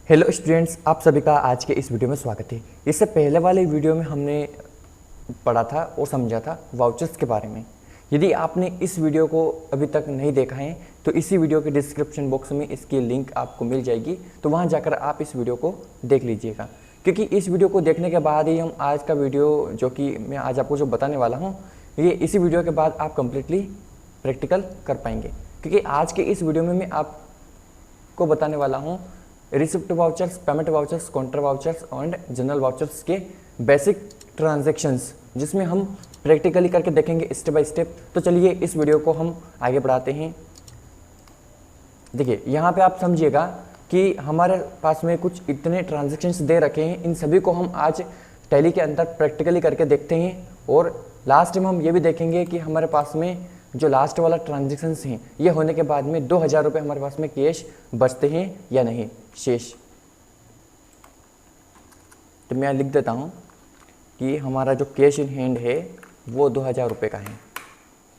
Hello students, आप सभी का आज के इस वीडियो में स्वागत है। इससे पहले वाले वीडियो में हमने पढ़ा था और समझा था वाउचर्स के बारे में। यदि आपने इस वीडियो को अभी तक नहीं देखा है तो इसी वीडियो के डिस्क्रिप्शन बॉक्स में इसकी लिंक आपको मिल जाएगी, तो वहाँ जाकर आप इस वीडियो को देख लीजिएगा। क्योंकि इस वीडियो को देखने के बाद ही हम आज का वीडियो जो कि मैं आज आपको जो बताने वाला हूँ, ये इसी वीडियो के बाद आप कम्प्लीटली प्रैक्टिकल कर पाएंगे। क्योंकि आज के इस वीडियो में मैं आपको बताने वाला हूँ receipt vouchers, payment vouchers, counter vouchers and general vouchers के बेसिक ट्रांजैक्शंस, जिसमें हम प्रैक्टिकली करके देखेंगे स्टेप बाय स्टेप। तो चलिए इस वीडियो को हम आगे बढ़ाते हैं। देखिए यहाँ पे आप समझिएगा कि हमारे पास में कुछ इतने ट्रांजैक्शंस दे रखे हैं, इन सभी को हम आज टैली के अंदर प्रैक्टिकली करके देखते हैं और लास्ट में हम ये भी देखेंगे कि हमारे पास में जो लास्ट वाला ट्रांजैक्शंस हैं ये होने के बाद में 2000 रुपये हमारे पास में कैश बचते हैं या नहीं शेष। तो मैं लिख देता हूँ कि हमारा जो कैश इन हैंड है वो 2000 रुपये का है,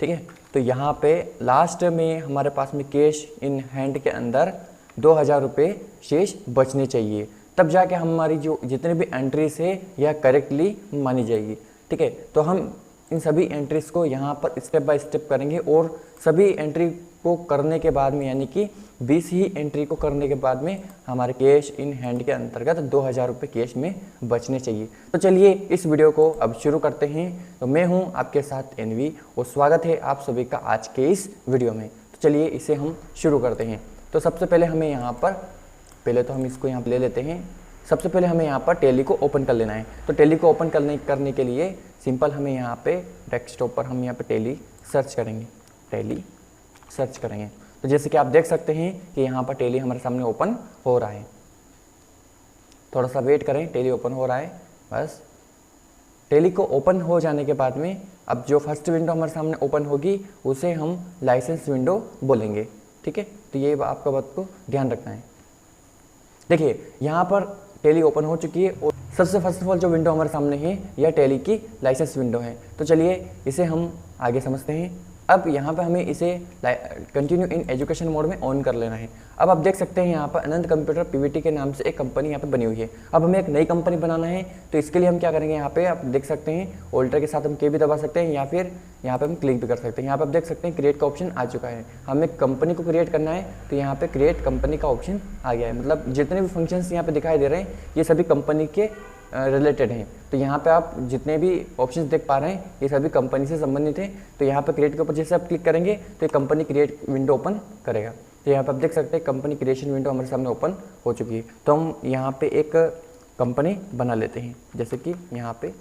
ठीक है। तो यहाँ पे लास्ट में हमारे पास में कैश इन हैंड के अंदर 2000 रुपये शेष बचने चाहिए, तब जाके हमारी जो जितने भी एंट्रीज है यह करेक्टली मानी जाएगी, ठीक है। तो हम इन सभी एंट्रीज को यहाँ पर स्टेप बाय स्टेप करेंगे और सभी एंट्री को करने के बाद में, यानी कि 20 ही एंट्री को करने के बाद में हमारे कैश इन हैंड के अंतर्गत 2000 रुपये कैश में बचने चाहिए। तो चलिए इस वीडियो को अब शुरू करते हैं। तो मैं हूं आपके साथ एनवी और स्वागत है आप सभी का आज के इस वीडियो में। तो चलिए इसे हम शुरू करते हैं। तो सबसे पहले हमें यहाँ पर, पहले तो हम इसको यहाँ पर ले लेते हैं। सबसे पहले हमें यहाँ पर टैली को ओपन कर लेना है। तो टैली को ओपन करने के लिए सिंपल हमें यहाँ पे डेस्कटॉप पर हम यहाँ पे टैली सर्च करेंगे, टैली सर्च करेंगे। तो जैसे कि आप देख सकते हैं कि यहाँ पर टैली हमारे सामने ओपन हो रहा है। थोड़ा सा वेट करें, टैली ओपन हो रहा है। बस टैली को ओपन हो जाने के बाद में अब जो फर्स्ट विंडो हमारे सामने ओपन होगी उसे हम लाइसेंस विंडो बोलेंगे, ठीक है। तो ये आपका बात को ध्यान रखना है। देखिए यहाँ पर टैली ओपन हो चुकी है और सबसे फर्स्ट ऑफ ऑल जो विंडो हमारे सामने है यह टैली की लाइसेंस विंडो है। तो चलिए इसे हम आगे समझते हैं। अब यहाँ पे हमें इसे कंटिन्यू इन एजुकेशन मोड में ऑन कर लेना है। अब आप देख सकते हैं यहाँ पर अनंत कंप्यूटर पीवीटी के नाम से एक कंपनी यहाँ पे बनी हुई है। अब हमें एक नई कंपनी बनाना है, तो इसके लिए हम क्या करेंगे, यहाँ पे आप देख सकते हैं ऑल्टर के साथ हम के भी दबा सकते हैं या फिर यहाँ पे हम क्लिक भी कर सकते हैं। यहाँ पे आप देख सकते हैं क्रिएट का ऑप्शन आ चुका है। हमें कंपनी को क्रिएट करना है तो यहाँ पे क्रिएट कंपनी का ऑप्शन आ गया है। मतलब जितने भी फंक्शंस यहाँ पे दिखाई दे रहे हैं ये सभी कंपनी के रिलेटेड हैं। तो यहाँ पे आप जितने भी ऑप्शंस देख पा रहे हैं ये सभी कंपनी से संबंधित हैं। तो यहाँ पे क्रिएट के ऊपर जैसे आप क्लिक करेंगे तो ये कंपनी क्रिएट विंडो ओपन करेगा। तो यहाँ पे आप देख सकते हैं कंपनी क्रिएशन विंडो हमारे सामने ओपन हो चुकी है। तो हम यहाँ पे एक कंपनी बना लेते हैं, जैसे कि यहाँ पे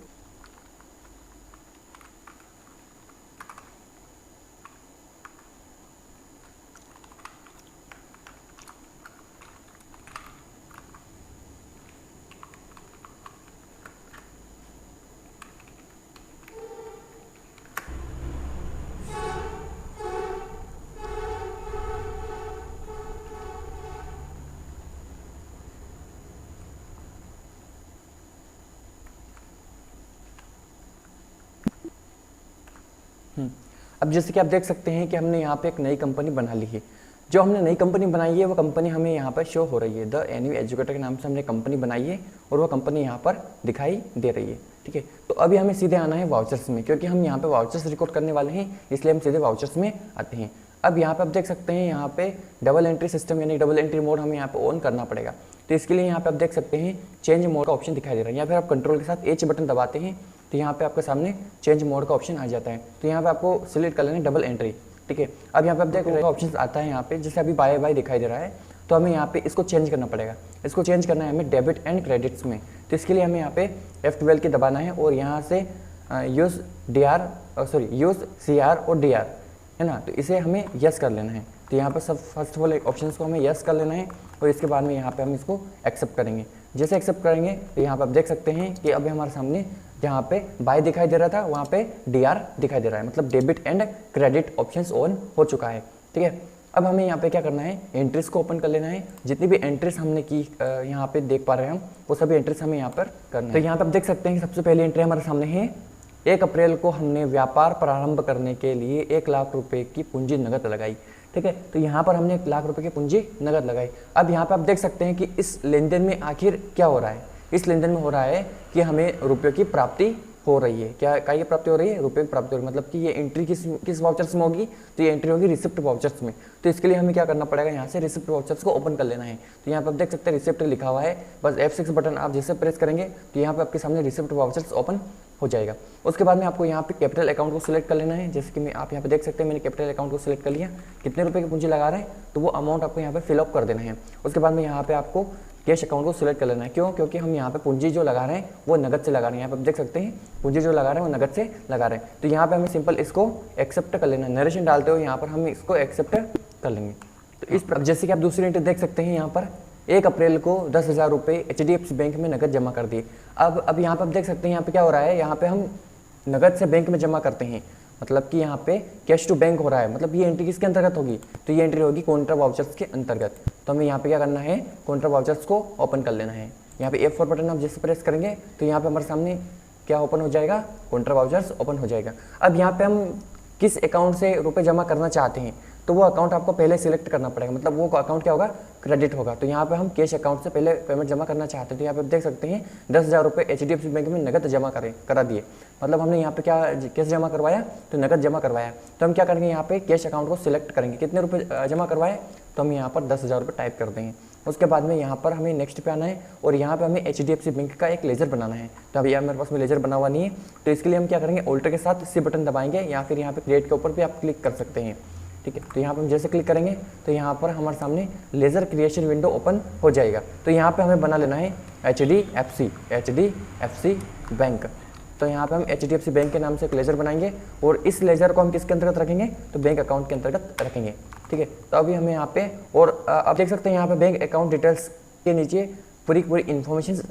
अब जैसे कि आप देख सकते हैं कि हमने यहाँ पे एक नई कंपनी बना ली है। जो हमने नई कंपनी बनाई है वो कंपनी हमें यहाँ पर शो हो रही है। द एनवी एजुकेटर के नाम से हमने कंपनी बनाई है और वो कंपनी यहाँ पर दिखाई दे रही है, ठीक है। तो अभी हमें सीधे आना है वाउचर्स में, क्योंकि हम यहाँ पे वाउचर्स रिकॉर्ड करने वाले हैं, इसलिए हम सीधे वाउचर्स में आते हैं। अब यहाँ पे आप देख सकते हैं यहाँ पे डबल एंट्री सिस्टम यानी डबल एंट्री मोड हमें यहाँ पे ऑन करना पड़ेगा। तो इसके लिए यहाँ पे आप देख सकते हैं चेंज मोड का ऑप्शन दिखाई दे रहा है, या फिर आप कंट्रोल के साथ एच बटन दबाते हैं तो यहाँ पे आपके सामने चेंज मोड का ऑप्शन आ जाता है। तो यहाँ पे आपको सिलेक्ट कर लेना है डबल एंट्री, ठीक है। अब यहाँ पे आप देख रहे हो ऑप्शन आता है यहाँ पे, जैसे अभी बाय बाय दिखाई दे रहा है, तो हमें यहाँ पे इसको चेंज करना पड़ेगा। इसको चेंज करना है हमें डेबिट एंड क्रेडिट्स में। तो इसके लिए हमें यहाँ पे F12 की दबाना है और यहाँ से यूज़ CR और DR है ना, तो इसे हमें यस कर लेना है। तो यहाँ पर सब फर्स्ट ऑफ ऑल ऑप्शन को हमें यस कर लेना है और इसके बाद में यहाँ पे हम इसको एक्सेप्ट करेंगे। जैसे एक्सेप्ट करेंगे तो यहाँ पे आप देख सकते हैं कि अभी हमारे सामने जहाँ पे बाय दिखाई दे रहा था वहाँ पे DR दिखाई दे रहा है, मतलब debit and credit options on हो चुका है, ठीक है। अब हमें यहाँ पे क्या करना है, एंट्रीज को ओपन कर लेना है। जितनी भी एंट्रीज हमने की यहाँ पे देख पा रहे हैं हम, वो सभी एंट्रीज हमें यहाँ पर करना है। तो यहाँ पे आप देख सकते हैं कि सबसे पहली एंट्री हमारे सामने है 1 अप्रैल को हमने व्यापार प्रारंभ करने के लिए 1 लाख रुपए की पूंजी नकद लगाई, ठीक है। तो यहाँ पर हमने 1 लाख रुपए की पूंजी नगद लगाई। अब यहाँ पे आप देख सकते हैं कि इस लेन देन में आखिर क्या हो रहा है। इस लेन देन में हो रहा है कि हमें रुपये की प्राप्ति हो रही है। क्या की प्राप्ति हो रही है? रुपये की प्राप्ति हो रही है। मतलब कि ये एंट्री किस वाउचर्स में होगी? तो ये एंट्री होगी रिसिप्ट वाउचर्स में। तो इसके लिए हमें क्या करना पड़ेगा? यहाँ से रिसिप्ट वाउचर्स को ओपन कर लेना है। तो यहाँ पर आप देख सकते हैं रिसिप्ट लिखा हुआ है, बस F6 बटन आप जैसे प्रेस करेंगे तो यहाँ पे आपके सामने रिसिप्ट वाउचर्स ओपन हो जाएगा। उसके बाद में आपको यहाँ पे कैपिटल अकाउंट को सिलेक्ट कर लेना है। जैसे कि आप यहाँ पे देख सकते हैं मैंने कैपिटल अकाउंट को सिलेक्ट कर लिया। कितने रुपए की पूंजी लगा रहे हैं तो वो अमाउंट आपको यहाँ पे फिलअप कर देना है। उसके बाद में यहाँ पे आपको कैश अकाउंट को सिलेक्ट कर लेना है। क्यों? क्योंकि हम यहाँ पे पूंजी जो लगा रहे हैं वो नगद से लगा रहे हैं। यहाँ पे आप देख सकते हैं पूंजी जो लगा रहे हैं वो नगद से लगा रहे हैं। तो यहाँ पे हमें सिंपल इसको एक्सेप्ट कर लेना है। नरेशन डालते हुए यहाँ पर हम इसको एक्सेप्ट कर लेंगे। तो इस जैसे कि आप दूसरी एंट्री देख सकते हैं, यहाँ पर 1 अप्रैल को 10,000 रुपये HDFC बैंक में नगद जमा कर दिए। अब यहाँ पर आप देख सकते हैं यहाँ पे क्या हो रहा है, यहाँ पे हम नगद से बैंक में जमा करते हैं, मतलब कि यहाँ पे कैश टू बैंक हो रहा है। मतलब ये एंट्री किसके अंतर्गत होगी? तो ये एंट्री होगी कॉन्ट्रा वाउचर्स के अंतर्गत। तो हमें यहाँ पे क्या करना है? कॉन्ट्रा वाउचर्स को ओपन कर लेना है। यहाँ पे F4 बटन आप जैसे प्रेस करेंगे तो यहाँ पे हमारे सामने क्या ओपन हो जाएगा? कॉन्ट्रा वाउचर्स ओपन हो जाएगा। अब यहाँ पे हम किस अकाउंट से रुपये जमा करना चाहते हैं तो वो अकाउंट आपको पहले सिलेक्ट करना पड़ेगा। मतलब वो अकाउंट क्या होगा? क्रेडिट होगा। तो यहाँ पे हम कैश अकाउंट से पहले पेमेंट जमा करना चाहते हैं। तो यहाँ पे आप देख सकते हैं 10,000 रुपये HDFC बैंक में नगद जमा करा दिए। मतलब हमने यहाँ पे क्या कैश जमा करवाया? तो नगद जमा करवाया। तो हम क्या करेंगे? यहाँ पे कैश अकाउंट को सिलेक्ट करेंगे। कितने रुपये जमा करवाए? तो हम यहाँ पर 10,000 रुपये टाइप कर देंगे। उसके बाद में यहाँ पर हमें नेक्स्ट पे आना है और यहाँ पे हमें HDFC बैंक का एक लेजर बनाना है। तो अभी यहाँ मेरे पास में लेजर बना हुआ नहीं है, तो इसके लिए हम क्या करेंगे? ऑल्टर के साथ C बटन दबाएंगे या फिर यहाँ पे क्रिएट के ऊपर भी आप क्लिक कर सकते हैं। ठीक है। तो यहाँ पर हम जैसे क्लिक करेंगे तो यहाँ पर हमारे सामने लेज़र क्रिएशन विंडो ओपन हो जाएगा। तो यहाँ पे हमें बना लेना है HDFC बैंक। तो यहाँ पे हम HDFC बैंक के नाम से एक लेज़र बनाएंगे और इस लेज़र को हम किसके अंतर्गत रखेंगे? तो बैंक अकाउंट के अंतर्गत रखेंगे। ठीक है। तो अभी हमें यहाँ पे और आप देख सकते हैं यहाँ पे बैंक अकाउंट डिटेल्स के नीचे पूरी इन्फॉर्मेशन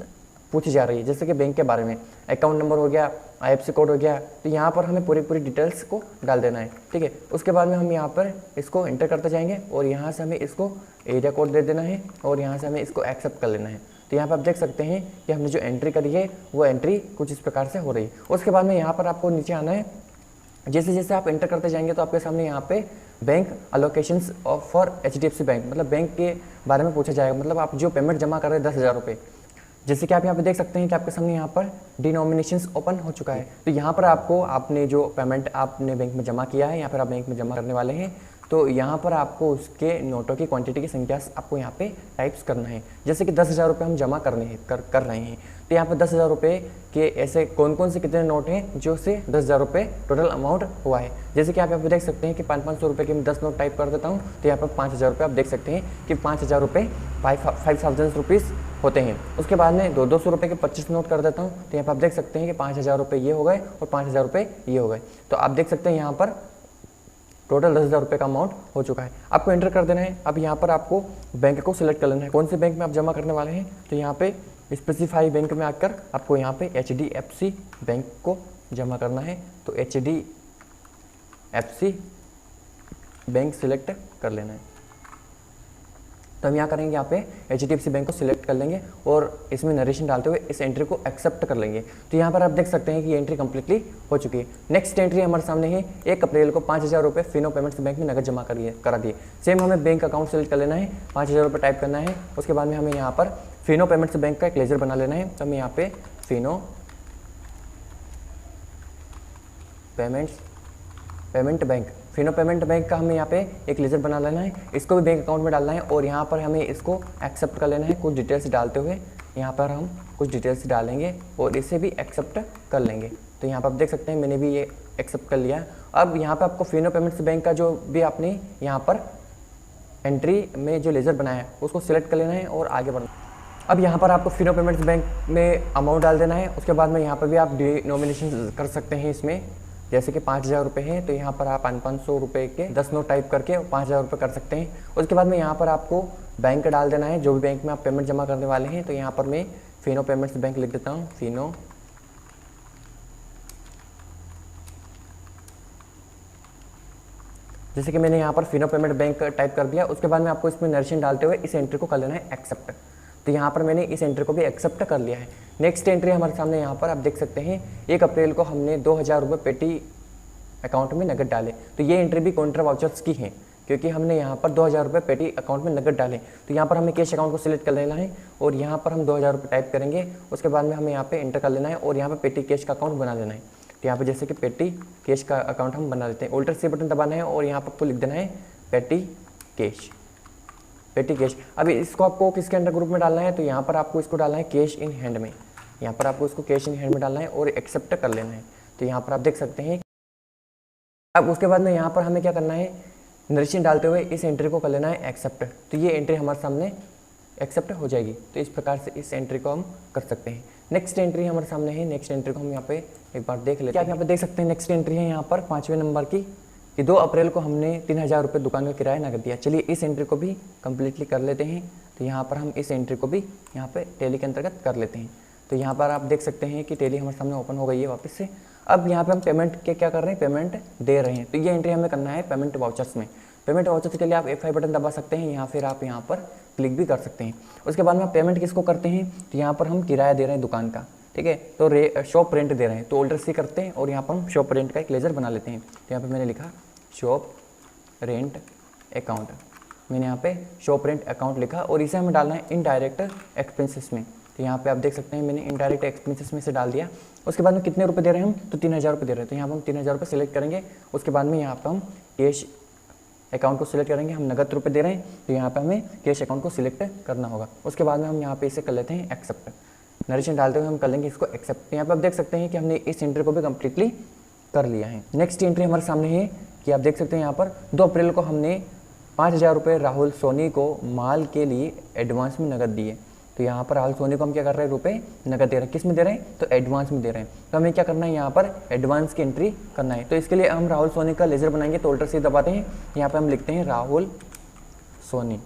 पूछी जा रही है, जैसे कि बैंक के बारे में, अकाउंट नंबर हो गया, IFSC कोड हो गया। तो यहाँ पर हमें पूरी डिटेल्स को डाल देना है। ठीक है। उसके बाद में हम यहाँ पर इसको एंटर करते जाएंगे और यहाँ से हमें इसको एरिया कोड दे देना है और यहाँ से हमें इसको एक्सेप्ट कर लेना है। तो यहाँ पर आप देख सकते हैं कि हमने जो एंट्री करी है वो एंट्री कुछ इस प्रकार से हो रही है। उसके बाद में यहाँ पर आपको नीचे आना है। जैसे जैसे आप एंटर करते जाएंगे तो आपके सामने यहाँ पे bank allocations for HDFC bank, मतलब बैंक के बारे में पूछा जाएगा। मतलब आप जो पेमेंट जमा कर रहे हैं 10,000 रुपये, जैसे कि आप यहाँ पे देख सकते हैं कि आपके सामने यहाँ पर डिनोमिनेशंस ओपन हो चुका है। तो यहाँ पर आपको आपने जो पेमेंट आपने बैंक में जमा किया है या फिर आप बैंक में जमा करने वाले हैं, तो यहाँ पर आपको उसके नोटों की क्वांटिटी की संख्या आपको यहाँ पे टाइप्स करना है। जैसे कि 10,000 रुपये हम जमा कर रहे हैं, तो यहाँ पर 10,000 रुपये के ऐसे कौन से कितने नोट हैं जो से 10,000 रुपये टोटल अमाउंट हुआ है। जैसे कि आप यहाँ पे देख सकते हैं कि 500 रुपये के मैं 10 नोट टाइप कर देता हूँ, तो यहाँ पर 5,000 रुपये आप देख सकते हैं कि 5,000 रुपये 5,000 रुपीज़ होते हैं। उसके बाद में 200 रुपये के 25 नोट कर देता हूँ, तो यहाँ पर आप देख सकते हैं कि 5,000 रुपये ये हो गए और 5,000 रुपये ये हो गए। तो आप देख सकते हैं यहाँ पर टोटल 10,000 रुपये का अमाउंट हो चुका है। आपको एंटर कर देना है। अब यहाँ पर आपको बैंक को सिलेक्ट कर लेना है, कौन से बैंक में आप जमा करने वाले हैं। तो यहाँ पे स्पेसिफाई बैंक में आकर आपको यहाँ पे HDFC बैंक को जमा करना है। तो HDFC बैंक सिलेक्ट कर लेना है। तो हम यहाँ करेंगे, यहाँ पे HDFC बैंक को सिलेक्ट कर लेंगे और इसमें नरेशन डालते हुए इस एंट्री को एक्सेप्ट कर लेंगे। तो यहाँ पर आप देख सकते हैं कि ये एंट्री कंप्लीटली हो चुकी है। नेक्स्ट एंट्री हमारे सामने है 1 अप्रैल को 5,000 रुपये फिनो पेमेंट्स बैंक में नगद जमा करा दिए। सेम हमें बैंक अकाउंट सेलेक्ट कर लेना है, 5,000 रुपये टाइप करना है। उसके बाद में हमें यहाँ पर फिनो पेमेंट्स बैंक का एक लेजर बना लेना है। तो हमें यहाँ पे फिनो पेमेंट बैंक का हमें यहाँ पे एक लेजर बना लेना है। इसको भी बैंक अकाउंट में डालना है और यहाँ पर हमें इसको एक्सेप्ट कर लेना है। कुछ डिटेल्स डालते हुए यहाँ पर हम कुछ डिटेल्स डालेंगे और इसे भी एक्सेप्ट कर लेंगे। तो यहाँ पर आप देख सकते हैं मैंने भी ये एक्सेप्ट कर लिया है। अब यहाँ पर आपको फिनो पेमेंट्स बैंक का जो भी आपने यहाँ पर एंट्री में जो लेजर बनाया है उसको सिलेक्ट कर लेना है और आगे बढ़ना। अब यहाँ पर आपको फिनो पेमेंट्स बैंक में अमाउंट डाल देना है। उसके बाद में यहाँ पर भी आप डिनोमिनेशन कर सकते हैं इसमें, जैसे कि 5,000 रुपये हैं तो यहाँ पर आप 500 रुपये के 10 नोट टाइप करके 5,000 रुपये कर सकते हैं। उसके बाद में यहाँ पर आपको बैंक डाल देना है, जो भी बैंक में आप पेमेंट जमा करने वाले हैं। तो यहाँ पर मैं फिनो पेमेंट्स बैंक लिख देता हूँ, फिनो जैसे कि मैंने यहाँ पर फिनो पेमेंट बैंक टाइप कर दिया। उसके बाद में आपको इसमें नरेशन डालते हुए इस एंट्री को कर लेना है एक्सेप्ट। तो यहाँ पर मैंने इस एंट्री को भी एक्सेप्ट कर लिया है। नेक्स्ट एंट्री हमारे सामने यहाँ पर आप देख सकते हैं 1 अप्रैल को हमने 2,000 रुपये पेटी अकाउंट में नगद डाले। तो ये एंट्री भी कॉन्ट्रा वाउचर्स की है। क्योंकि हमने यहाँ पर 2000 रुपये पेटी अकाउंट में नगद डाले। तो यहाँ पर हमें कैश अकाउंट को सिलेक्ट कर लेना है और यहाँ पर हम 2000 रुपये टाइप करेंगे। उसके बाद में हमें यहाँ पे एंटर कर लेना है और यहाँ पे पेटी कैश का अकाउंट बना लेना है। तो यहाँ पे जैसे कि पेटी कैश का अकाउंट हम बना लेते हैं, Alt C बटन दबाना है और यहाँ पर आपको लिख देना है पेटी कैश, पेटी कैश। अभी इसको आपको किसके अंडर ग्रुप में डालना है, तो यहाँ पर आपको इसको डालना है कैश इन हैंड में। यहाँ पर आपको इसको कैश इन हैंड में डालना है और एक्सेप्ट कर लेना है। तो यहाँ पर आप देख सकते हैं। अब उसके बाद में यहाँ पर हमें क्या करना है, नरेशन डालते हुए इस एंट्री को कर लेना है एक्सेप्ट। तो ये एंट्री हमारे सामने एक्सेप्ट हो जाएगी। तो इस प्रकार से इस एंट्री को हम कर सकते हैं। नेक्स्ट एंट्री हमारे सामने है, नेक्स्ट एंट्री को हम यहाँ पे एक बार देख लेते हैं। आप यहाँ पे देख सकते हैं नेक्स्ट एंट्री है यहाँ पर 5वें नंबर की कि 2 अप्रैल को हमने 3000 रुपये दुकान का किराया नगद दिया। चलिए इस एंट्री को भी कंप्लीटली कर लेते हैं। तो यहाँ पर हम इस एंट्री को भी यहाँ पे टैली के अंतर्गत कर लेते हैं। तो यहाँ पर आप देख सकते हैं कि टैली हमारे सामने ओपन हो गई है वापस से। अब यहाँ पे हम पेमेंट के क्या कर रहे हैं, पेमेंट दे रहे हैं। तो ये एंट्री हमें करना है पेमेंट वाउचर्स में। पेमेंट वाउचर्स के लिए आप F5 बटन दबा सकते हैं या फिर आप यहाँ पर क्लिक भी कर सकते हैं। उसके बाद में आप पेमेंट किसको करते हैं, तो यहाँ पर हम किराया दे रहे हैं दुकान का, ठीक है। तो शॉप रेंट दे रहे हैं, तो Alt C करते हैं और यहाँ पर हम शॉप रेंट का एक लेजर बना लेते हैं। तो यहाँ पर मैंने लिखा शॉप रेंट अकाउंट, मैंने यहाँ पे शॉप रेंट अकाउंट लिखा और इसे हमें डालना है इनडायरेक्ट एक्सपेंसेस में। तो यहाँ पे आप देख सकते हैं मैंने इनडायरेक्ट एक्सपेंसेस में से डाल दिया। उसके बाद में कितने रुपए दे रहे हैं हम, तो 3000 रुपये दे रहे हैं। तो यहाँ पर हम 3000 रुपये सिलेक्ट करेंगे। उसके बाद में यहाँ पर हम कैश अकाउंट को सिलेक्ट करेंगे, हम नगद रुपए दे रहे हैं तो यहाँ पे हमें कैश अकाउंट को सिलेक्ट करना होगा। उसके बाद में हम यहाँ पे इसे कर लेते हैं एक्सेप्ट। नरेशन डालते हुए हम कर लेंगे इसको एक्सेप्ट। यहाँ पे आप देख सकते हैं कि हमने इस एंट्री को भी कम्प्लीटली कर लिया है। नेक्स्ट एंट्री हमारे सामने है कि आप देख सकते हैं यहाँ पर 2 अप्रैल को हमने 5000 रुपये राहुल सोनी को माल के लिए एडवांस में नगद दिए। तो यहाँ पर राहुल सोनी को हम क्या कर रहे हैं, रुपए नगद दे रहे हैं। किस में दे रहे हैं, तो एडवांस में दे रहे हैं। तो हमें क्या करना है, यहाँ पर एडवांस की एंट्री करना है। तो इसके लिए हम राहुल सोनी का लेजर बनाएंगे। तो Alt C दबाते हैं, यहाँ पर हम लिखते हैं राहुल सोनी,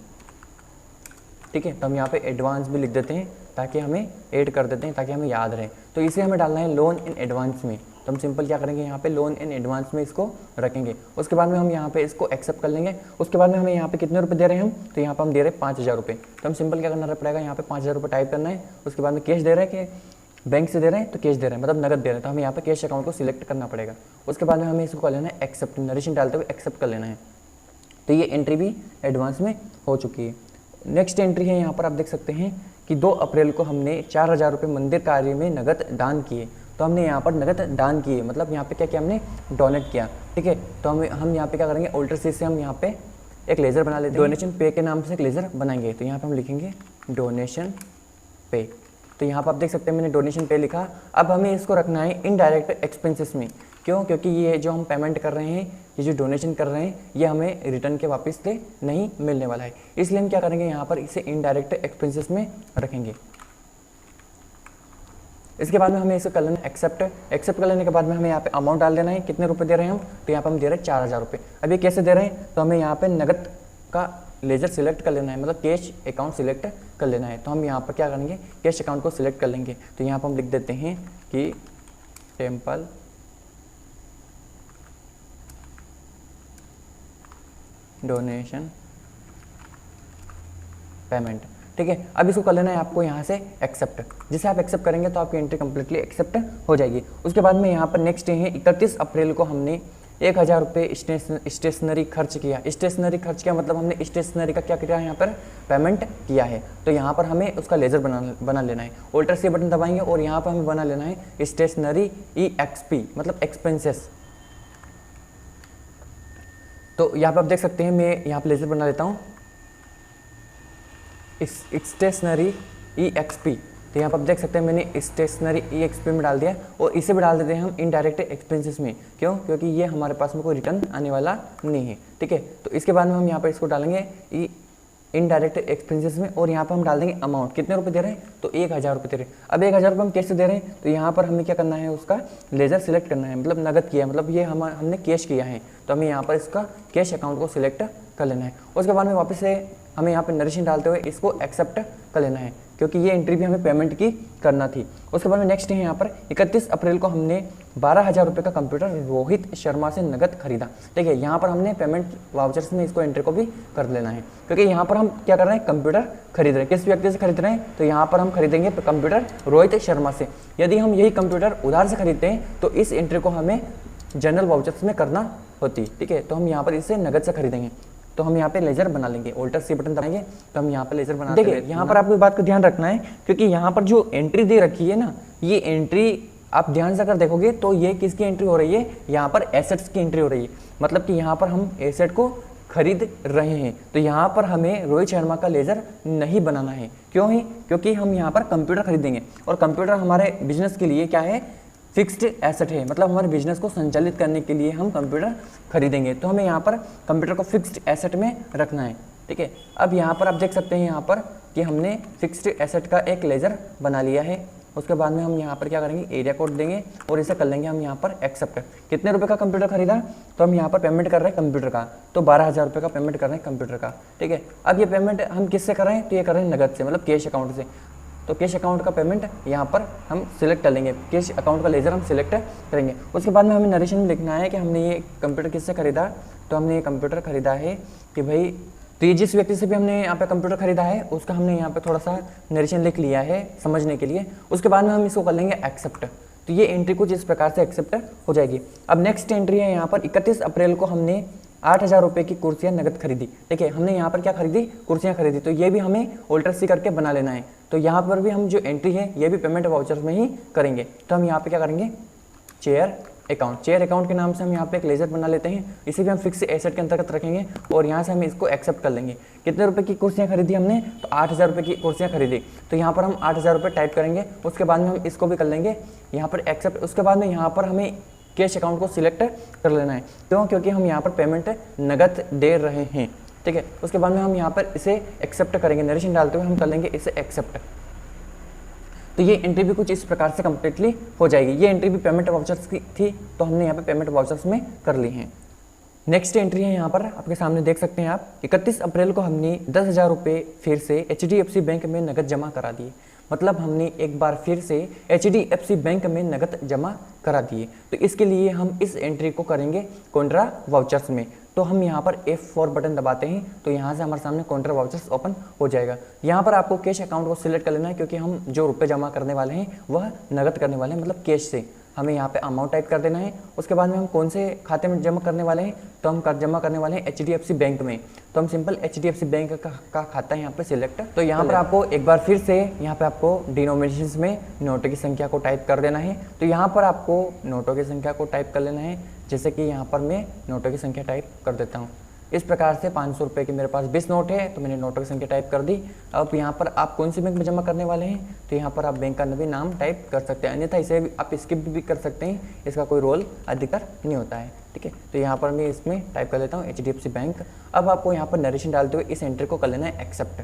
ठीक है। तो हम यहाँ पे एडवांस भी लिख देते हैं ताकि हमें ऐड कर देते हैं ताकि हमें याद रहे। तो इसे हमें डालना है लोन इन एडवांस में। तो हम सिंपल क्या करेंगे, यहाँ पे लोन इन एडवांस में इसको रखेंगे। उसके बाद में हम यहाँ पे इसको एक्सेप्ट कर लेंगे। उसके बाद में हमें यहाँ पे कितने रुपए दे रहे हैं हम, तो यहाँ पे हम दे रहे हैं 5000 रुपये। तो हम सिंपल क्या करना पड़ेगा, यहाँ पे 5000 रुपये टाइप करना है। उसके बाद में कैश दे रहे हैं कि बैंक से दे रहे हैं, तो कैश दे रहे हैं मतलब नगद दे रहे हैं। तो हमें यहाँ पे कैश अकाउंट को सिलेक्ट करना पड़ेगा। उसके बाद में हमें इसको कर लेना है एक्सेप्ट, नरेशन डालते हुए एक्सेप्ट कर लेना है। तो ये एंट्री भी एडवांस में हो चुकी है। नेक्स्ट एंट्री है, यहाँ पर आप देख सकते हैं कि 2 अप्रैल को हमने 4000 रुपये मंदिर कार्य में नगद दान किए। तो हमने यहाँ पर नगद दान किए मतलब यहाँ पे क्या किया, हमने डोनेट किया, ठीक है। तो हम यहाँ पे क्या करेंगे, Alt C से हम यहाँ पे एक लेज़र बना लेते हैं। डोनेशन पे के नाम से एक लेज़र बनाएंगे। तो यहाँ पे हम लिखेंगे डोनेशन पे। तो यहाँ पर आप देख सकते हैं मैंने डोनेशन पे लिखा। अब हमें इसको रखना है इनडायरेक्ट एक्सपेंसेस में। क्यों, क्योंकि ये जो हम पेमेंट कर रहे हैं, ये जो डोनेशन कर रहे हैं, ये हमें रिटर्न के वापस से नहीं मिलने वाला है। इसलिए हम क्या करेंगे, यहाँ पर इसे इनडायरेक्ट एक्सपेंसेस में रखेंगे। इसके बाद में हमें इसे कर लेना एक्सेप्ट। एक्सेप्ट कर लेने के बाद में हमें यहाँ पे अमाउंट डाल देना है, कितने रुपए दे रहे हैं हम, तो यहाँ पे हम दे रहे हैं 4000 रुपये। अब ये कैसे दे रहे हैं, तो हमें यहाँ पे नगद का लेजर सिलेक्ट कर लेना है मतलब कैश अकाउंट सिलेक्ट कर लेना है। तो हम यहाँ पर क्या करेंगे, कैश अकाउंट को सिलेक्ट कर लेंगे। तो यहाँ पर हम लिख देते हैं कि टेम्पल डोनेशन पेमेंट, ठीक है। अब इसको कर लेना है आपको यहाँ से एक्सेप्ट। जिसे आप एक्सेप्ट करेंगे तो आपकी एंट्री कंप्लीटली एक्सेप्ट हो जाएगी। उसके बाद में यहाँ पर नेक्स्ट है 31 अप्रैल को हमने 1000 रुपये स्टेशनरी खर्च किया। स्टेशनरी खर्च किया मतलब हमने स्टेशनरी का क्या किया, यहाँ पर पेमेंट किया है। तो यहाँ पर हमें उसका लेजर बना लेना है। Alt C बटन दबाएंगे और यहाँ पर हमें बना लेना है स्टेशनरी EXP मतलब एक्सपेंसेस। तो यहाँ पर आप देख सकते हैं मैं यहाँ पर लेजर बना लेता हूँ स्टेशनरी EXP। तो यहाँ पर आप देख सकते हैं मैंने स्टेशनरी EXP में डाल दिया और इसे भी डाल देते हैं हम इनडायरेक्ट एक्सपेंसेस में। क्यों, क्योंकि ये हमारे पास में कोई रिटर्न आने वाला नहीं है, ठीक है। तो इसके बाद में हम यहाँ पर इसको डालेंगे इनडायरेक्ट एक्सपेंसेस में और यहाँ पर हम डाल देंगे अमाउंट, कितने रुपए दे रहे हैं, तो 1000 रुपये दे रहे हैं। अब 1000 रुपये हम कैसे दे रहे हैं, तो यहाँ पर हमें क्या करना है, उसका लेजर सिलेक्ट करना है मतलब नगद किया है मतलब ये हमने कैश किया है। तो हमें यहाँ पर इसका कैश अकाउंट को सिलेक्ट कर लेना है। उसके बाद में वापस से हमें यहाँ पे नरेशन डालते हुए इसको एक्सेप्ट कर लेना है क्योंकि ये एंट्री भी हमें पेमेंट की करना थी। उसके बाद में नेक्स्ट है यहाँ पर 31 अप्रैल को हमने 12000 रुपये का कंप्यूटर रोहित शर्मा से नगद खरीदा, ठीक है। यहाँ पर हमने पेमेंट वाउचर्स में इसको एंट्री को भी कर लेना है क्योंकि यहाँ पर हम क्या कर रहे हैं, कंप्यूटर खरीद रहे हैं। किस व्यक्ति से खरीद रहे हैं, तो यहाँ पर हम खरीदेंगे कंप्यूटर रोहित शर्मा से। यदि हम यही कंप्यूटर उधार से खरीदते हैं तो इस एंट्री को हमें जनरल वाउचर्स में करना होती, ठीक है। तो हम यहाँ पर इसे नगद से खरीदेंगे। तो हम यहाँ पे लेजर बना लेंगे, ऑल्टर सी बटन दबाएंगे तो हम यहाँ पे लेजर बना देंगे। यहाँ पर आपको बात का ध्यान रखना है, क्योंकि यहाँ पर जो एंट्री दे रखी है ना, ये एंट्री आप ध्यान से अगर देखोगे तो ये किसकी एंट्री हो रही है, यहाँ पर एसेट्स की एंट्री हो रही है। मतलब कि यहाँ पर हम एसेट को खरीद रहे हैं, तो यहाँ पर हमें रोहित शर्मा का लेजर नहीं बनाना है। क्यों है? क्योंकि हम यहाँ पर कंप्यूटर खरीदेंगे, और कंप्यूटर हमारे बिजनेस के लिए क्या है, फिक्स्ड एसेट है। मतलब हमारे बिजनेस को संचालित करने के लिए हम कंप्यूटर खरीदेंगे, तो हमें यहाँ पर कंप्यूटर को फिक्स्ड एसेट में रखना है। ठीक है, अब यहाँ पर आप देख सकते हैं यहाँ पर कि हमने फिक्स्ड एसेट का एक लेजर बना लिया है। उसके बाद में हम यहाँ पर क्या करेंगे, एरिया कोड देंगे और इसे कर लेंगे हम यहाँ पर एक्सेप्ट। कितने रुपए का कंप्यूटर खरीदा, तो हम यहाँ पर पेमेंट कर रहे हैं कंप्यूटर का, तो 12,000 रुपये का पेमेंट कर रहे हैं कंप्यूटर का। ठीक है, अब ये पेमेंट हम किससे कर रहे हैं, तो ये कर रहे हैं नगद से, मतलब कैश अकाउंट से। तो कैश अकाउंट का पेमेंट यहाँ पर हम सिलेक्ट कर लेंगे, कैश अकाउंट का लेजर हम सिलेक्ट करेंगे। उसके बाद में हमें नरेशन में लिखना है कि हमने ये कंप्यूटर किससे खरीदा, तो हमने ये कंप्यूटर खरीदा है कि भाई, तो ये जिस व्यक्ति से भी हमने यहाँ पे कंप्यूटर खरीदा है उसका हमने यहाँ पे थोड़ा सा नरेशन लिख लिया है समझने के लिए। उसके बाद में हम इसको कर लेंगे एक्सेप्ट। तो ये एंट्री कुछ इस प्रकार से एक्सेप्ट हो जाएगी। अब नेक्स्ट एंट्री है यहाँ पर 31 अप्रैल को हमने 8,000 रुपये की कुर्सियाँ नगद खरीदी। देखिए हमने यहाँ पर क्या खरीदी, कुर्सियाँ खरीदी, तो ये भी हमें ऑल्टर सी करके बना लेना है। तो यहाँ पर भी हम जो एंट्री है ये भी पेमेंट वाउचर्स में ही करेंगे। तो हम यहाँ पे क्या करेंगे, चेयर अकाउंट, चेयर अकाउंट के नाम से हम यहाँ पे एक लेजर बना लेते हैं। इसे भी हम फिक्स एसेट के अंतर्गत रखेंगे और यहाँ से हम इसको एक्सेप्ट कर लेंगे। कितने रुपए की कुर्सियाँ खरीदी हमने, तो 8,000 रुपये की कुर्सियाँ खरीदी, तो यहाँ पर हम 8,000 रुपये टाइप करेंगे। उसके बाद में हम इसको भी कर लेंगे यहाँ पर एक्सेप्ट। उसके बाद में यहाँ पर हमें कैश अकाउंट को सिलेक्ट कर लेना है। क्यों? क्योंकि हम यहाँ पर पेमेंट नगद दे रहे हैं। ठीक है, उसके बाद में हम यहाँ पर इसे एक्सेप्ट करेंगे, नरेशन डालते हुए हम कर लेंगे इसे एक्सेप्ट। तो ये एंट्री भी कुछ इस प्रकार से कंप्लीटली हो जाएगी। ये एंट्री भी पेमेंट वाउचर्स की थी, तो हमने यहाँ पे पेमेंट वाउचर्स में कर ली है। नेक्स्ट एंट्री है यहाँ पर आपके सामने देख सकते हैं आप, 31 अप्रैल को हमने 10,000 रुपये फिर से HDFC बैंक में नगद जमा करा दिए। मतलब हमने एक बार फिर से HDFC बैंक में नगद जमा करा दिए। तो इसके लिए हम इस एंट्री को करेंगे कॉन्ट्रा वाउचर्स में। तो हम यहाँ पर F4 बटन दबाते हैं, तो यहाँ से हमारे सामने कॉन्ट्रा वाउचर्स ओपन हो जाएगा। यहाँ पर आपको कैश अकाउंट को सिलेक्ट कर लेना है, क्योंकि हम जो रुपये जमा करने वाले हैं वह नगद करने वाले हैं, मतलब कैश से। हमें यहाँ पे अमाउंट टाइप कर देना है। उसके बाद में हम कौन से खाते में जमा करने वाले हैं, तो हम जमा करने वाले हैं HDFC बैंक में। तो हम सिंपल HDFC बैंक का खाता यहाँ पे सिलेक्ट। तो यहाँ पर आपको एक बार फिर से यहाँ पे आपको डिनोमिनेशंस में नोटों की संख्या को टाइप कर देना है। तो यहाँ पर आपको नोटों की संख्या को टाइप कर लेना है, जैसे कि यहाँ पर मैं नोटों की संख्या टाइप कर देता हूँ। इस प्रकार से 500 रुपये की मेरे पास 20 नोट है, तो मैंने नोटों की संख्या टाइप कर दी। अब यहाँ पर आप कौन सी बैंक में जमा करने वाले हैं, तो यहाँ पर आप बैंक का भी नाम टाइप कर सकते हैं, अन्यथा इसे आप स्किप भी कर सकते हैं, इसका कोई रोल अधिकतर नहीं होता है। ठीक है, तो यहाँ पर मैं इसमें टाइप कर लेता हूँ HDFC बैंक। अब आपको यहाँ पर नरेशन डालते हुए इस एंट्री को कर लेना है एक्सेप्ट।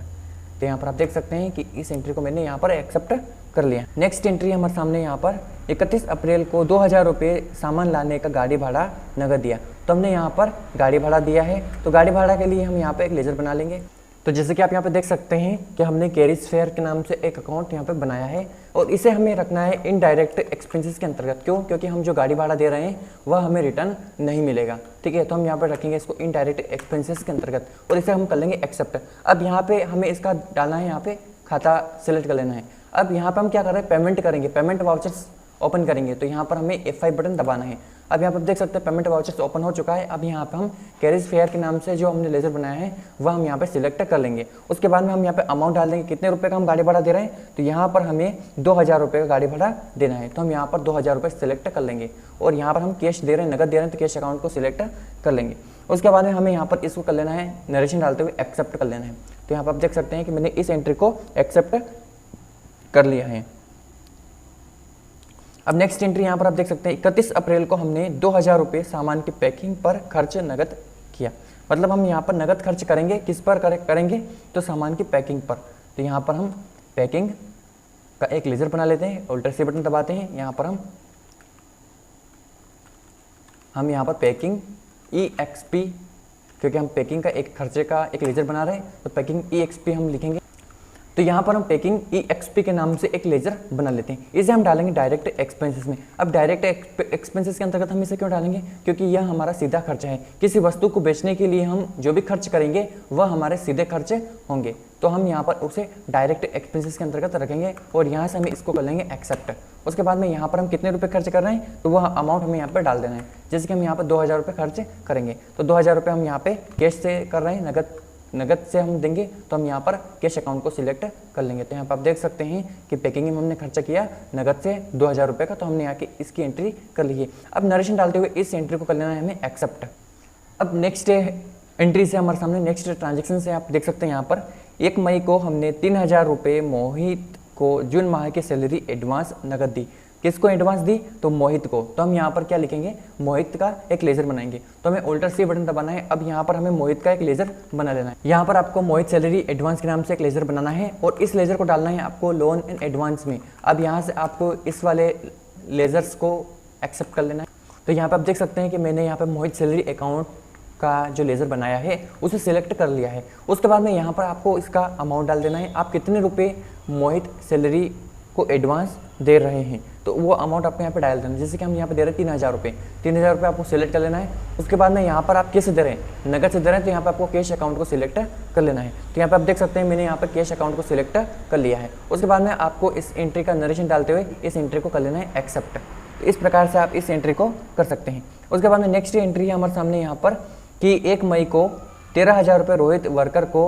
तो यहाँ पर आप देख सकते हैं कि इस एंट्री को मैंने यहाँ पर एक्सेप्ट कर लिया। नेक्स्ट एंट्री हमारे सामने यहाँ पर 31 अप्रैल को 2,000 रुपये सामान लाने का गाड़ी भाड़ा नगद दिया। तो हमने यहाँ पर गाड़ी भाड़ा दिया है, तो गाड़ी भाड़ा के लिए हम यहाँ पे एक लेजर बना लेंगे। तो जैसे कि आप यहाँ पे देख सकते हैं कि हमने कैरिज फेयर के नाम से एक अकाउंट यहाँ पे बनाया है, और इसे हमें रखना है इनडायरेक्ट एक्सपेंसेस के अंतर्गत। क्यों? क्योंकि हम जो गाड़ी भाड़ा दे रहे हैं वह हमें रिटर्न नहीं मिलेगा। ठीक है, तो हम यहाँ पर रखेंगे इसको इनडायरेक्ट एक्सपेंसेस के अंतर्गत, और इसे हम कर लेंगे एक्सेप्ट। अब यहाँ पे हमें इसका डालना है, यहाँ पे खाता सेलेक्ट कर लेना है। अब यहाँ पे हम क्या कर रहे हैं, पेमेंट करेंगे, पेमेंट वाउचर्स ओपन करेंगे। तो यहाँ पर हमें F5 बटन दबाना है। अब यहाँ पर देख सकते हैं पेमेंट वाउचर्स ओपन हो चुका है। अब यहाँ पे हम कैरिज फेयर के नाम से जो हमने लेजर बनाया है वह हम यहाँ पे सिलेक्ट कर लेंगे। उसके बाद में हम यहाँ पे अमाउंट डाल देंगे, कितने रुपए का हम गाड़ी भाड़ा दे रहे हैं, तो यहाँ पर हमें 2,000 रुपये का गाड़ी भाड़ा देना है। तो हम यहाँ पर 2,000 रुपये सिलेक्ट कर लेंगे, और यहाँ पर हम कैश दे रहे हैं, नगद दे रहे हैं, तो कैश अकाउंट को सिलेक्ट कर लेंगे। उसके बाद में हमें यहाँ पर इसको कर लेना है, नरेशन डालते हुए एक्सेप्ट कर लेना है। तो यहाँ पर आप देख सकते हैं कि मैंने इस एंट्री को एक्सेप्ट कर लिया है। अब नेक्स्ट एंट्री यहाँ पर आप देख सकते हैं 31 अप्रैल को हमने 2,000 रुपये सामान की पैकिंग पर खर्च नगद किया। मतलब हम यहाँ पर नगद खर्च करेंगे, किस पर करेंगे, तो सामान की पैकिंग पर। तो यहाँ पर हम पैकिंग का एक लेजर बना लेते हैं, ऑल्टर सी बटन दबाते हैं। यहाँ पर हम यहाँ पर पैकिंग EXP, क्योंकि हम पैकिंग का एक खर्चे का एक लेजर बना रहे हैं, तो पैकिंग EXP हम लिखेंगे। तो यहाँ पर हम पैकिंग EXP के नाम से एक लेजर बना लेते हैं। इसे हम डालेंगे डायरेक्ट एक्सपेंसेस में। अब डायरेक्ट एक्सपेंसेस के अंतर्गत हम इसे क्यों डालेंगे, क्योंकि यह हमारा सीधा खर्चा है। किसी वस्तु को बेचने के लिए हम जो भी खर्च करेंगे वह हमारे सीधे खर्चे होंगे। तो हम यहाँ पर उसे डायरेक्ट एक्सपेंसेस के अंतर्गत रखेंगे और यहाँ से हमें इसको कर लेंगे एक्सेप्ट। उसके बाद में यहाँ पर हम कितने रुपए खर्च कर रहे हैं तो वह अमाउंट हमें यहाँ पर डाल देना है। जैसे कि हम यहाँ पर 2000 रुपये खर्च करेंगे तो 2000 रुपये हम यहाँ पे कैश से कर रहे हैं, नगद से हम देंगे, तो हम यहाँ पर कैश अकाउंट को सिलेक्ट कर लेंगे। तो यहाँ पर आप देख सकते हैं कि पैकिंग में हमने खर्चा किया नगद से 2000 रुपये का, तो हमने यहाँ की इसकी एंट्री कर ली है। अब नरेशन डालते हुए इस एंट्री को कर लेना है हमें एक्सेप्ट। अब नेक्स्ट एंट्री से हमारे सामने नेक्स्ट ट्रांजेक्शन से आप देख सकते हैं यहाँ पर 1 मई को हमने 3000 रुपये मोहित को जून माह की सैलरी एडवांस नगद दी। किसको एडवांस दी तो मोहित को। तो हम यहाँ पर क्या लिखेंगे, मोहित का एक लेजर बनाएंगे। तो हमें ऑल्टर सी बटन दबाना है। अब यहाँ पर हमें मोहित का एक लेजर बना लेना है। यहाँ पर आपको मोहित सैलरी एडवांस के नाम से एक लेजर बनाना है और इस लेजर को डालना है आपको लोन इन एडवांस में। अब यहाँ से आपको इस वाले लेजर्स को एक्सेप्ट कर लेना है। तो यहाँ पर आप देख सकते हैं कि मैंने यहाँ पर मोहित सैलरी अकाउंट का जो लेज़र बनाया है उसे सिलेक्ट कर लिया है। उसके बाद में यहाँ पर आपको इसका अमाउंट डाल देना है। आप कितने रुपए मोहित सैलरी को एडवांस दे रहे हैं तो वो अमाउंट आपको यहाँ पे डाल देना है। जैसे कि हम यहाँ पे दे रहे हैं 3000 रुपये, 3000 रुपये आपको सिलेक्ट कर लेना है। उसके बाद में यहाँ पर आप कैसे दे रहे हैं, नगद से दे रहे हैं तो यहाँ पर आपको कैश अकाउंट को सिलेक्ट कर लेना है। तो यहाँ पर आप देख सकते हैं मैंने यहाँ पर कैश अकाउंट को सिलेक्ट कर लिया है। उसके बाद में आपको इस एंट्री का नरेशन डालते हुए इस एंट्री को कर लेना है एक्सेप्ट। तो इस प्रकार से आप इस एंट्री को कर सकते हैं। उसके बाद में नेक्स्ट एंट्री है हमारे सामने यहाँ पर कि 1 मई को 13,000 रुपये रोहित वर्कर को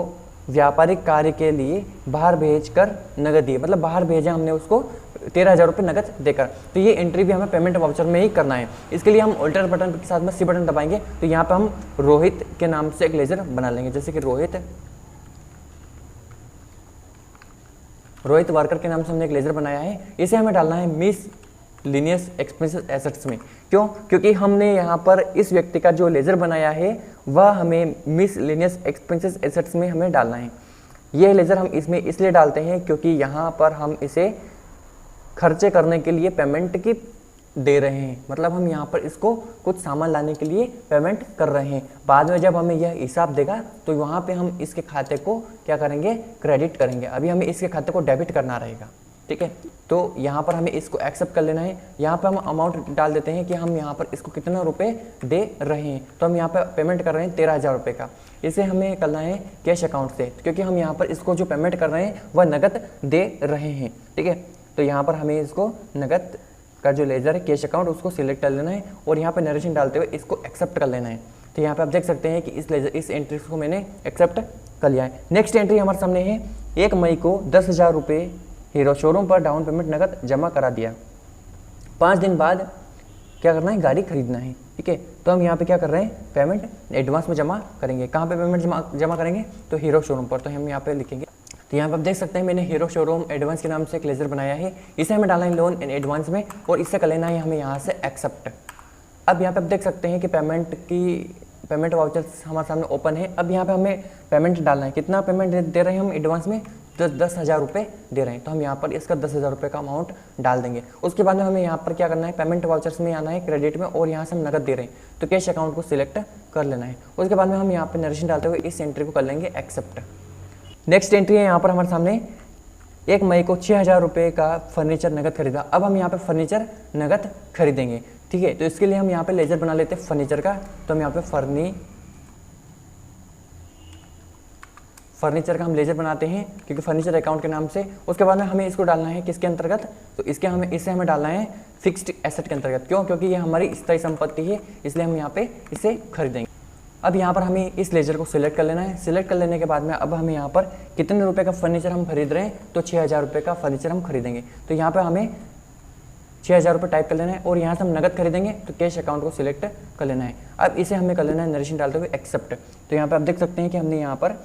व्यापारिक कार्य के लिए बाहर भेजकर नगद दिए, मतलब बाहर भेजा हमने उसको 13,000 रुपये नगद देकर। तो ये एंट्री भी हमें पेमेंट वाउचर में ही करना है। इसके लिए हम ऑल्टर बटन के साथ में सी बटन दबाएंगे तो यहाँ पे हम रोहित के नाम से एक लेजर बना लेंगे। जैसे कि रोहित वर्कर के नाम से हमने एक लेजर बनाया है। इसे हमें डालना है मिस लीनियस एक्सपेंसेस एसेट्स में। क्यों, क्योंकि हमने यहाँ पर इस व्यक्ति का जो लेजर बनाया है वह हमें मिस लीनियस एक्सपेंसेस एसेट्स में हमें डालना है। यह लेजर हम इसमें इसलिए डालते हैं क्योंकि यहाँ पर हम इसे खर्चे करने के लिए पेमेंट की दे रहे हैं, मतलब हम यहाँ पर इसको कुछ सामान लाने के लिए पेमेंट कर रहे हैं। बाद में जब हमें यह हिसाब देगा तो वहाँ पे हम इसके खाते को क्या करेंगे, क्रेडिट करेंगे। अभी हमें इसके खाते को डेबिट करना रहेगा, ठीक है। तो यहाँ पर हमें इसको एक्सेप्ट कर लेना है। यहाँ पर हम अमाउंट डाल देते हैं कि हम यहाँ पर इसको कितना रुपए दे रहे हैं। तो हम यहाँ पर पेमेंट कर रहे हैं 13,000 रुपये का। इसे हमें करना है कैश अकाउंट से, क्योंकि हम यहाँ पर इसको जो पेमेंट कर रहे हैं वह नगद दे रहे हैं, ठीक है। तो यहाँ पर हमें इसको नगद का जो लेजर है कैश अकाउंट उसको सिलेक्ट कर लेना है और यहाँ पर नरेशन डालते हुए इसको एक्सेप्ट कर लेना है। तो यहाँ पे आप देख सकते हैं कि इस एंट्री को मैंने एक्सेप्ट कर लिया है। नेक्स्ट एंट्री हमारे सामने है 1 मई को 10,000 रुपये हीरो शोरूम पर डाउन पेमेंट नगद जमा करा दिया। 5 दिन बाद क्या करना है, गाड़ी खरीदना है, ठीक है। तो हम यहाँ पे क्या कर रहे हैं, पेमेंट एडवांस में जमा करेंगे। कहाँ पे पेमेंट जमा करेंगे, तो हीरो शोरूम पर। तो हम यहाँ पे लिखेंगे। तो यहाँ पे आप देख सकते हैं मैंने हीरो शोरूम एडवांस के नाम से एक लेजर बनाया है। इसे हमें डालना है लोन इन एडवांस में और इससे कर लेना है हमें यहाँ से एक्सेप्ट। अब यहाँ पे आप देख सकते हैं कि पेमेंट वाउचर्स हमारे सामने ओपन है। अब यहाँ पे हमें पेमेंट डालना है। कितना पेमेंट दे रहे हैं हम एडवांस में, 10,000 रुपये दे रहे हैं। तो हम यहाँ पर इसका 10,000 रुपये का अमाउंट डाल देंगे। उसके बाद में हमें यहाँ पर क्या करना है, पेमेंट वाउचर्स में आना है, क्रेडिट में, और यहाँ से हम नगद दे रहे हैं तो कैश अकाउंट को सिलेक्ट कर लेना है। उसके बाद में हम यहाँ पर नरेशन डालते हुए इस एंट्री को कर लेंगे एक्सेप्ट। नेक्स्ट एंट्री है यहाँ पर हमारे सामने 1 मई को 6,000 रुपये का फर्नीचर नगद खरीदा। अब हम यहाँ पे फर्नीचर नगद खरीदेंगे, ठीक है। तो इसके लिए हम यहाँ पे लेजर बना लेते हैं फर्नीचर का। तो हम यहाँ पे फर्नीचर का हम लेजर बनाते हैं क्योंकि फर्नीचर अकाउंट के नाम से। उसके बाद में हमें इसको डालना है किसके अंतर्गत, तो इसे हमें डालना है फिक्स्ड एसेट के अंतर्गत। क्यों, क्योंकि ये हमारी स्थायी संपत्ति है, इसलिए हम यहाँ पे इसे खरीदेंगे। अब यहाँ पर हमें इस लेजर को सिलेक्ट कर लेना है। सिलेक्ट कर लेने के बाद में अब हमें यहाँ पर कितने रुपए का फर्नीचर हम खरीद रहे हैं, तो 6,000 रुपये का फर्नीचर हम खरीदेंगे। तो यहाँ पर हमें 6,000 रुपये टाइप कर लेना है और यहाँ से हम नगद खरीदेंगे तो कैश अकाउंट को सिलेक्ट कर लेना है। अब इसे हमें कर लेना है नरेशन डालते हुए एक्सेप्ट। तो यहाँ पर आप देख सकते हैं कि हमने यहाँ पर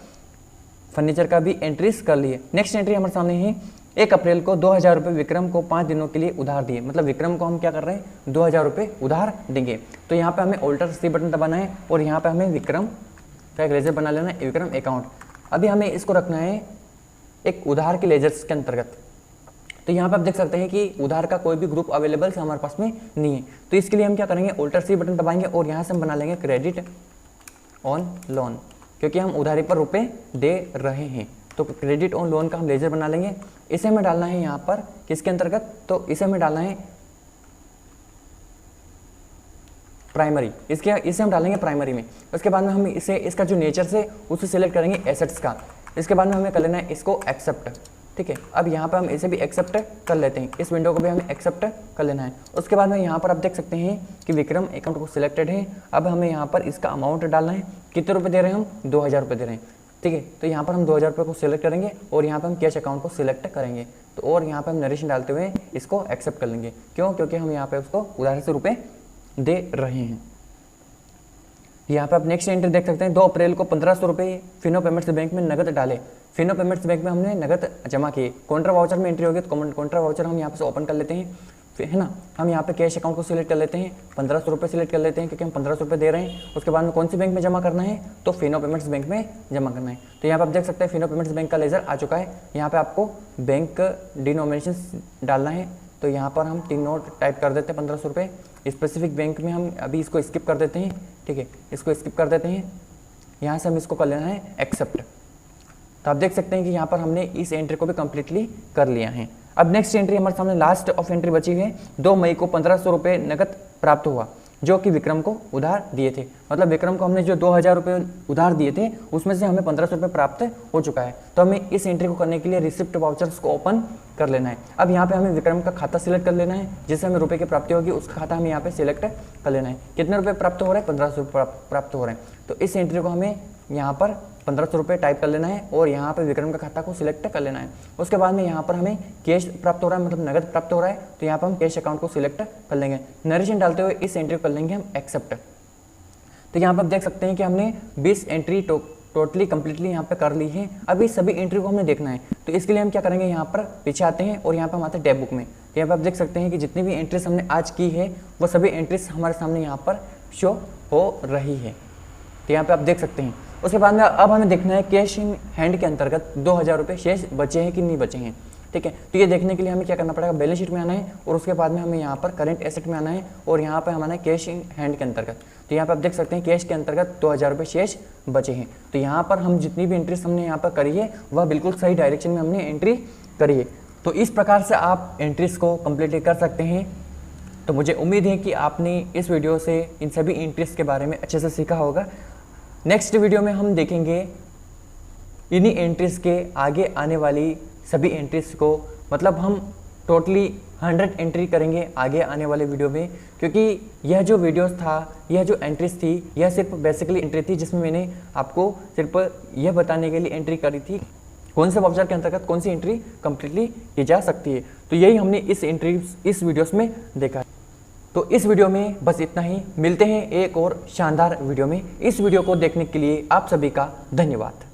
फर्नीचर का भी एंट्रीज कर लिए। नेक्स्ट एंट्री हमारे सामने है 1 अप्रैल को 2,000 रुपये विक्रम को 5 दिनों के लिए उधार दिए, मतलब विक्रम को हम क्या कर रहे हैं, 2,000 रुपये उधार देंगे। तो यहाँ पे हमें ऑल्टर सी बटन दबाना है और यहाँ पे हमें विक्रम का एक लेजर बना लेना है, विक्रम अकाउंट। अभी हमें इसको रखना है एक उधार के लेजर्स के अंतर्गत। तो यहाँ पे आप देख सकते हैं कि उधार का कोई भी ग्रुप अवेलेबल हमारे पास में नहीं है। तो इसके लिए हम क्या करेंगे, ऑल्टर सी बटन दबाएंगे और यहाँ से हम बना लेंगे क्रेडिट ऑन लोन, क्योंकि हम उधारी पर रुपए दे रहे हैं। तो क्रेडिट ऑन लोन का हम लेजर बना लेंगे। इसे हमें डालना है यहाँ पर किसके अंतर्गत, तो इसे हमें डालना है प्राइमरी, इसे हम डालेंगे प्राइमरी में। उसके बाद में हम इसका जो नेचर से उसे सिलेक्ट करेंगे एसेट्स का। इसके बाद में हमें कर लेना है इसको एक्सेप्ट। ठीक है, अब यहाँ पे हम इसे भी एक्सेप्ट कर लेते हैं, इस विंडो को भी हमें एक्सेप्ट कर लेना है। उसके बाद में यहाँ पर आप देख सकते हैं कि विक्रम अकाउंट को सिलेक्टेड है। अब हमें यहाँ पर इसका अमाउंट डालना है, कितने रुपये दे रहे हैं हम, 2000 रुपये दे रहे हैं। ठीक है, तो यहाँ पर हम 2000 रुपये को सिलेक्ट करेंगे और यहाँ पर हम कैश अकाउंट को सिलेक्ट करेंगे। तो और यहाँ पर हम नरेशन डालते हुए इसको एक्सेप्ट कर लेंगे। क्यों? क्योंकि हम यहाँ पे उसको उधार से रुपये दे रहे हैं। यहाँ पे आप नेक्स्ट एंट्री देख सकते हैं, 2 अप्रैल को 1500 रुपये फिनो पेमेंट्स बैंक में नगद डाले। फिनो पेमेंट्स बैंक में हमने नगद जमा किए। कॉन्ट्रा वाउचर में एंट्री होगी तो कॉन्ट्रा वाउचर हम यहाँ पे से ओपन कर लेते हैं, है ना। हम यहाँ पे कैश अकाउंट को सिलेक्ट कर लेते हैं, 1500 रुपये सिलेक्ट कर लेते हैं क्योंकि हम 1500 रुपये दे रहे हैं। उसके बाद में कौन सी बैंक में जमा करना है, तो फिनो पेमेंट्स बैंक में जमा करना है। तो यहाँ पे आप देख सकते हैं फिनो पेमेंट्स बैंक का लेजर आ चुका है। यहाँ पे आपको बैंक डिनोमिनेशन डालना है, तो यहाँ पर हम 3 नोट टाइप कर देते हैं 1500 रुपये। स्पेसिफिक बैंक में हम अभी इसको स्किप कर देते हैं। ठीक है, इसको स्किप कर देते हैं। यहाँ से हम इसको कर लेना है एक्सेप्ट। तो आप देख सकते हैं कि यहाँ पर हमने इस एंट्री को भी कम्प्लीटली कर लिया है। अब नेक्स्ट एंट्री हमारे सामने लास्ट ऑफ एंट्री बची है। 2 मई को 1500 रुपये नकद प्राप्त हुआ जो कि विक्रम को उधार दिए थे। मतलब विक्रम को हमने जो 2000 रुपये उधार दिए थे उसमें से हमें 1500 रुपये प्राप्त हो चुका है। तो हमें इस एंट्री को करने के लिए रिसिप्ट वाउचर्स को ओपन कर लेना है। अब यहाँ पे हमें विक्रम का खाता सिलेक्ट कर लेना है, जिससे हमें रुपये की प्राप्ति होगी उसका खाता हमें यहाँ पे सिलेक्ट कर लेना है। कितने रुपये प्राप्त हो रहे हैं, 1500 रुपये प्राप्त हो रहे हैं। तो इस एंट्री को हमें यहाँ पर 1500 रुपये टाइप कर लेना है और यहाँ पर विक्रम का खाता को सिलेक्ट कर लेना है। उसके बाद में यहाँ पर हमें कैश प्राप्त हो रहा है, मतलब नगद प्राप्त हो रहा है, तो यहाँ पर हम कैश अकाउंट को सिलेक्ट कर लेंगे। नरेशन डालते हुए इस एंट्री को कर लेंगे हम एक्सेप्ट। तो यहाँ पर आप देख सकते हैं कि हमने 20 एंट्री टोटली कम्प्लीटली यहाँ पे कर ली है। अभी सभी एंट्री को हमने देखना है, तो इसके लिए हम क्या करेंगे, यहाँ पर पीछे आते हैं और यहाँ पर हम आते हैं टैब बुक में। तो यहाँ पर आप देख सकते हैं कि जितनी भी एंट्रीज हमने आज की है वो सभी एंट्रीज हमारे सामने यहाँ पर शो हो रही है। तो यहाँ पे आप देख सकते हैं। उसके बाद में अब हमें देखना है कैश इन हैंड के अंतर्गत 2000 रुपये शेष बचे हैं कि नहीं बचे हैं। ठीक है, तो ये देखने के लिए हमें क्या करना पड़ेगा, बैलेंस शीट में आना है और उसके बाद में हमें यहाँ पर करंट एसेट में आना है और यहाँ पर हमारा कैश इन हैंड के अंतर्गत। तो यहाँ पर आप देख सकते हैं कैश के अंतर्गत 2000 रुपये शेष बचे हैं। तो यहाँ पर हम जितनी भी एंट्रीज हमने यहाँ पर करी है वह बिल्कुल सही डायरेक्शन में हमने एंट्री करी है। तो इस प्रकार से आप एंट्रीज को कंप्लीट कर सकते हैं। तो मुझे उम्मीद है कि आपने इस वीडियो से इन सभी एंट्रीज के बारे में अच्छे से सीखा होगा। नेक्स्ट वीडियो में हम देखेंगे इन्हीं एंट्रीज के आगे आने वाली सभी एंट्रीज को, मतलब हम टोटली 100 एंट्री करेंगे आगे आने वाले वीडियो में, क्योंकि यह जो वीडियोस था, यह जो एंट्रीज थी, यह सिर्फ बेसिकली एंट्री थी जिसमें मैंने आपको सिर्फ यह बताने के लिए एंट्री करी थी कौन से वाउचर के अंतर्गत कौन सी एंट्री कम्प्लीटली की जा सकती है। तो यही हमने इस वीडियोस में देखा। तो इस वीडियो में बस इतना ही, मिलते हैं एक और शानदार वीडियो में। इस वीडियो को देखने के लिए आप सभी का धन्यवाद।